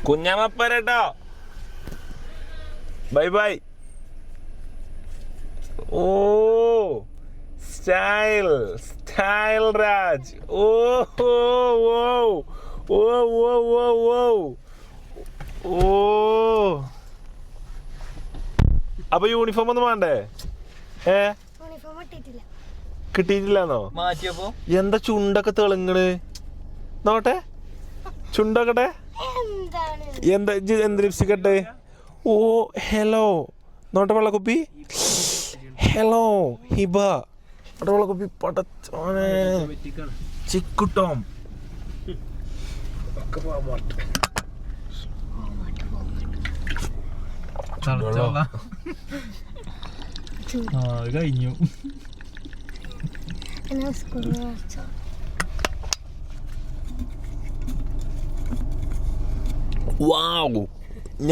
കുഞ്ഞമ്മപ്പരട്ടോ. Bye bye. ഓ style style Raj. ഓ ഓ ഓ ഓ ഓ ഓ ഓ. അപ്പൊ യൂണിഫോം ഒന്നും വേണ്ടേ? കിട്ടിയിട്ടില്ലെന്നോ? എന്താ ചുണ്ടൊക്കെ തെളുങ്ങണ്? നോട്ടെ ചുണ്ടൊക്കെ എന്താ എന്ത് ലിപ്സ്റ്റിക് ഇട്ടെ? ഓ ഹലോ നോട്ടെ വെള്ളക്കുപ്പി. ഹലോ ഹിബ വെള്ളക്കുപ്പി. പടച്ചോനെ ചിക്കുട്ടോം കഴിഞ്ഞു. വാവ്.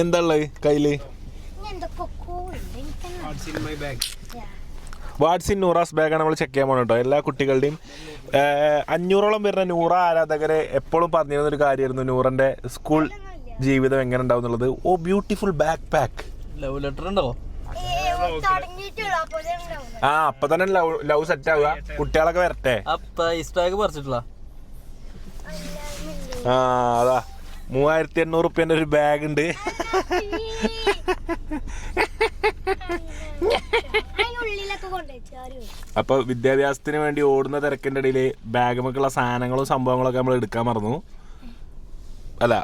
എന്താ ഉള്ളത് കയ്യില്? വാട്സ് ഇൻ നൂറാസ് ബാഗാണ് നമ്മൾ ചെക്ക് ചെയ്യാൻ പോകണം കേട്ടോ. എല്ലാ കുട്ടികളുടെയും 500ഓളം വരുന്ന നൂറ ആരാധകരെ എപ്പോഴും പറഞ്ഞിരുന്നൊരു കാര്യമായിരുന്നു നൂറിന്റെ സ്കൂൾ ജീവിതം എങ്ങനെ ഉണ്ടാവും എന്നുള്ളത്. ഓ beautiful backpack. Love letter ഉണ്ടോ? ആ അപ്പൊ തന്നെ ലവ് സെറ്റ് ആവുക. കുട്ടികളൊക്കെ വരട്ടെ. ആ അതാ 3800 റുപ്യന്റെ ഒരു ബാഗ് ഉണ്ട്. അപ്പൊ വിദ്യാഭ്യാസത്തിന് വേണ്ടി ഓടുന്ന തിരക്കിന്റെ ഇടയില് ബാഗുമൊക്കെയുള്ള സാധനങ്ങളും സംഭവങ്ങളൊക്കെ നമ്മൾ എടുക്കാൻ മറന്നു. അല്ല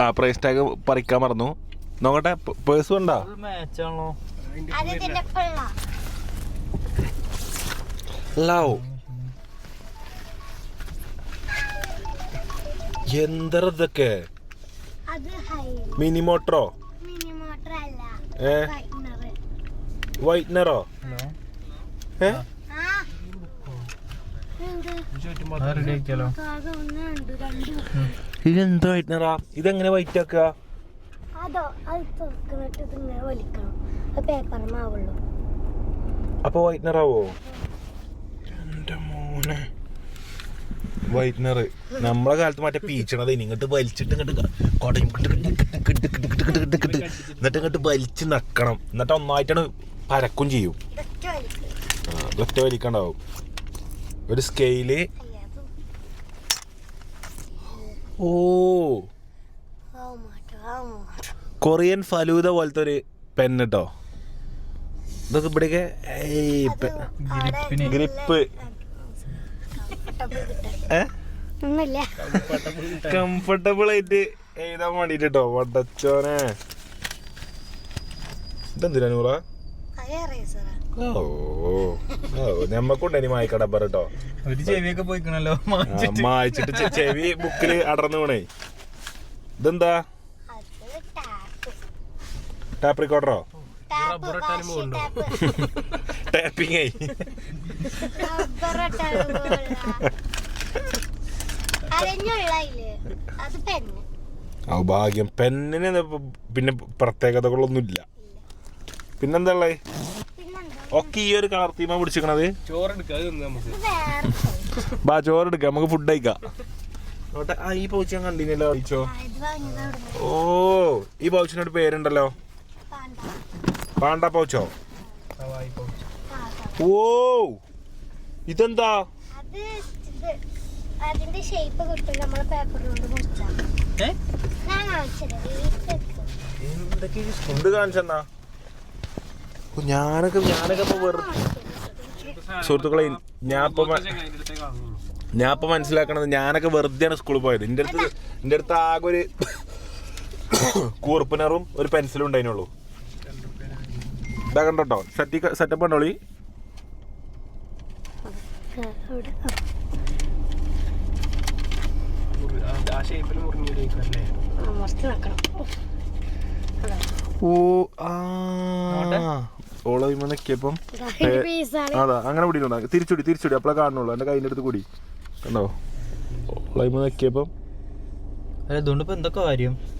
ആ പ്രൈസ് ടാഗ് പറിക്കാൻ മറന്നു. നോക്കട്ടെ പേഴ്സ് ഉണ്ടോ? ലവ് എന്തരതൊക്കെ മിനി മോട്ടറോ? വൈറ്റ്നറോ? ഇതെന്താ വൈറ്റ്നറാ? ഇതെങ്ങനെ വൈറ്റ് ആക്കുക? അപ്പൊ വൈറ്റ്നറാവോ? എന്റെ മോനെ വൈറ്റ്നർ നമ്മളെ കാലത്ത് മറ്റേ പീച്ചണത് ഇങ്ങോട്ട് വലിച്ചിട്ട് ഇങ്ങോട്ട് കൊടയും എന്നിട്ട് ഇങ്ങോട്ട് വലിച്ച് നക്കണം. എന്നിട്ട് ഒന്നായിട്ടാണ് പരക്കും ചെയ്യും. ഒറ്റ വലിക്കണ്ടാവും. ഒരു സ്കെയില്. ഓ കൊറിയൻ ഫലൂദ പോലത്തെ ഒരു പെന്ന് കേട്ടോ. ഇതൊക്കെ ഇവിടെയൊക്കെ ഗ്രിപ്പ് കംഫർട്ടബിൾ ആയിട്ട് എഴുതാൻ വേണ്ടിട്ട് കേട്ടോ. വടച്ചോനെ ഇതെന്തിനാ നൂറ? ഓ ഞമ്മക്കുണ്ട് ഇനി മായ്ക്കടപ്പറ കേട്ടോ. ഒരു ചെവിയൊക്കെ പോയിക്കണല്ലോ മായിച്ചിട്ട് ചെവി ബുക്കില് അടർന്നു വീണേ. ഇതെന്താ? ടാപ്പ് റിക്കോർഡറോ? ടാപ്പിംഗ് ആയി. ഭാഗ്യം. പെന്നിന് പിന്നെ പ്രത്യേകതകളൊന്നുമില്ല. പിന്നെന്താ ഉള്ളത്? ഒക്കെ ഈ ഒരു കളർ തീമാ പിടിച്ചിരിക്കണത്. ബാ ചോറെടുക്ക, നമുക്ക് ഫുഡ് കഴിക്കാം. ഈ പൗച്ച് ഞാൻ കണ്ടില്ലല്ലോ. കഴിച്ചോ? ഓ ഈ പൗച്ചിനൊരു പേരുണ്ടല്ലോ. പാണ്ട പൗച്ചോ? ഓ ഇതെന്താ? അതിന്റെ ഷേപ്പ് കിട്ടും നമ്മളെ പേപ്പറിലോട്ട് മുറിച്ചാൽ. ഫുഡ് കാണിച്ചെന്നാ ഞാനൊക്കെ സുഹൃത്തുക്കളെ ഞാൻ ഇപ്പൊ മനസ്സിലാക്കണത് ഞാനൊക്കെ വെറുതെയാണ് സ്കൂളിൽ പോയത്. എൻ്റെ അടുത്ത് ആകെ ഒരു കൂർപ്പനറും ഒരു പെൻസിലും ഉണ്ടായിരുന്നുള്ളൂ. ഇതാ കണ്ടോ സെറ്റപ്പ് ഉണ്ടോളി. ഓ ഓളയിമൊക്കെയപ്പം അതാ അങ്ങനെ പിടിക്കണ്ട. തിരിച്ചുടി അപ്പളെ കാണുള്ളൂ. എന്റെ കയ്യിൻ്റെ അടുത്ത് കൂടി കണ്ടോ? ഓളയിമൊക്കെയപ്പം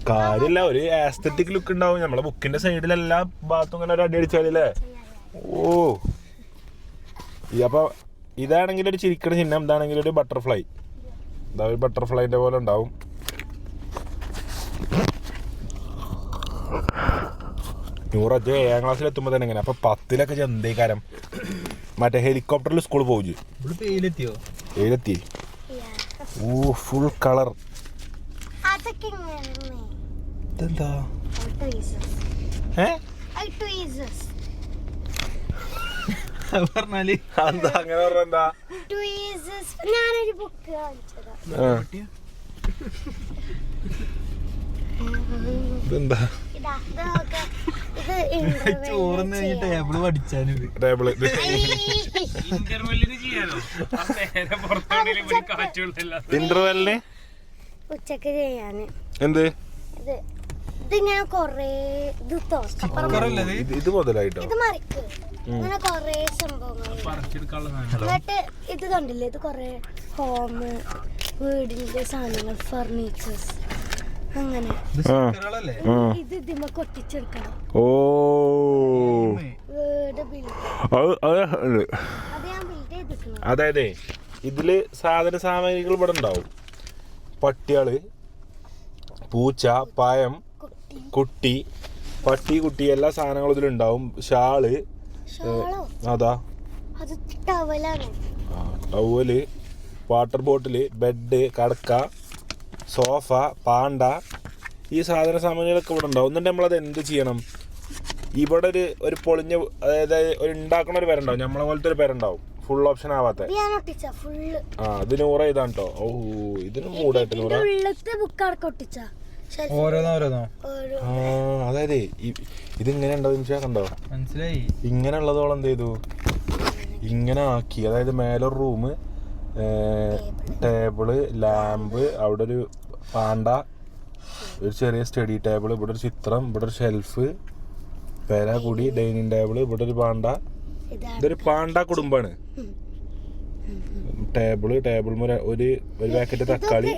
കാര്യമില്ല, ഒരു ആസ്തറ്റിക് ലുക്ക് ഉണ്ടാവും. നമ്മളെ ബുക്കിന്റെ സൈഡിലെല്ലാ ഭാഗത്തും ഇങ്ങനെ ഒരു അടി അടിച്ചാലേ. ഓ അപ്പൊ ഇതാണെങ്കിൽ ഒരു ചിരിക്കണ ചിഹ്നം, ഇതാണെങ്കിൽ ഒരു ബട്ടർഫ്ലൈ. ഇതാ ഒരു ബട്ടർഫ്ലൈന്റെ പോലെ ഉണ്ടാവും. നൂറജ് 7ാം ക്ലാസ്സിൽ എത്തുമ്പോ തന്നെ എങ്ങനെ അപ്പൊ 10ലൊക്കെ എന്തേക്കാരം മറ്റേ ഹെലികോപ്റ്ററിൽ സ്കൂളിൽ പോയി ഇവിടെ പേയിലെത്തിയോ? ഏതെത്തി ഓ ഫുൾ കളർ അതൊക്കെ ഇങ്ങനെ ഇതെന്താ പറഞ്ഞാല് എന്താ അങ്ങനെ പറഞ്ഞെന്താ ഞാനൊരു ബുക്ക് കാണിച്ചതാ. ഇതെന്താ ഇതാ, ഇത് നോക്ക്. ഇത് ചോറുന്ന് കഴിഞ്ഞ ടേബിള് പഠിച്ചാനിത്. ടേബിള് ഇന്റർവെല്ലിന് ഉച്ചക്ക് ചെയ്യാന് എന്ത് ഇത് ഇതിങ്ങനെ കൊറേ ഇത് കുക്കറല്ലേ ഇത്? ഇത് മുതലായിട്ടോ ഇത് മറിക്ക് ഇങ്ങനെ കൊറേ സംഭവങ്ങൾ. എന്നിട്ട് ഇത് കണ്ടില്ലേ, ഇത് കൊറേ ഹോം വീടിന്റെ സാധനങ്ങൾ, ഫർണിച്ചേഴ്സ് അങ്ങനെ. ഇത് സ്റ്റിക്കറുകളല്ലേ? ഇത് ഇതിമ്മ കൊട്ടിച്ചെടുക്കണം. ഓ വീട് ബിൽഡ് അത് അത് ഞാൻ ബിൽഡ് ചെയ്തിട്ടുണ്ട്. അതായത് ഇതില് സാധന സാമഗ്രികൾ ഇവിടെ ഉണ്ടാവും. പട്ടികള്, പൂച്ച, പയം, കുട്ടി, പട്ടി, കുട്ടി എല്ലാ സാധനങ്ങളും ഇതിലുണ്ടാവും. ഷാള്, ഷാളോ? അതാ അത് ടവലാണ്. ടവല്, വാട്ടർ ബോട്ടില്, ബെഡ്, കടക്ക, സോഫ, പാണ്ട, ഈ സാധന സാമഗ്രികളൊക്കെ ഇവിടെ ഉണ്ടാവും. എന്നിട്ട് നമ്മളത് എന്ത് ചെയ്യണം? ഇവിടെ ഒരു പൊളിഞ്ഞ, അതായത് ഒരു ഉണ്ടാക്കണ ഒരു പേരുണ്ടാവും, നമ്മളെ പോലത്തെ ഒരു പേരുണ്ടാവും, ഫുൾ ഓപ്ഷൻ ആവാത്ത. ഇത് 100 ഇതാണ് കേട്ടോ. ഓ ഇതിന് മൂടായിട്ട് 100. ഓരോന്നോരോന്നോ? അതായത് ഇതിങ്ങനെ ഉണ്ടോ നിമിഷം കണ്ടോ? മനസ്സിലായി. ഇങ്ങനെ ഉള്ളതോളം എന്ത് ചെയ്തു, ഇങ്ങനെ ആക്കി. അതായത് മേലൊരു റൂം, ടേബിള്, ലാമ്പ്, അവിടെ ഒരു പാണ്ട, ഒരു ചെറിയ സ്റ്റഡി ടേബിൾ, ഇവിടെ ഒരു ചിത്രം, ഇവിടെ ഒരു ഷെൽഫ്, പേരാകൂടി, ഡൈനിങ് ടേബിള്, ഇവിടെ ഒരു പാണ്ട. ഇതൊരു പാണ്ട കുടുംബാണ്. ടേബിൾ ഒരു പാക്കറ്റ് തക്കാളി.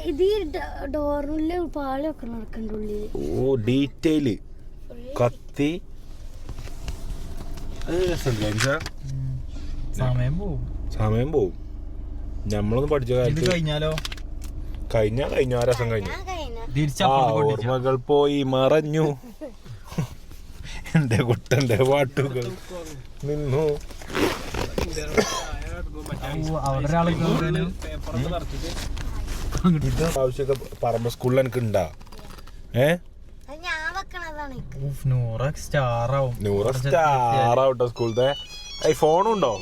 ഓ ഡീറ്റെയില് കത്തി. സമയം പോവും. നമ്മളൊന്നും പഠിച്ച കാലത്ത് കഴിഞ്ഞാലോ? കഴിഞ്ഞ രസം കഴിഞ്ഞു. ഓർമ്മകൾ പോയി മറഞ്ഞു, എന്റെ കുട്ടന്റെ പാട്ടുകൾ നിന്നു. ഇത് ആവശ്യമൊക്കെ പറമ്പ് സ്കൂളിൽ എനിക്ക് ഉണ്ടാ. 100 സ്റ്റാർ ആവും. 100 സ്റ്റാർ ആവട്ടോ സ്കൂളത്തെ. ഫോണും ഉണ്ടോ?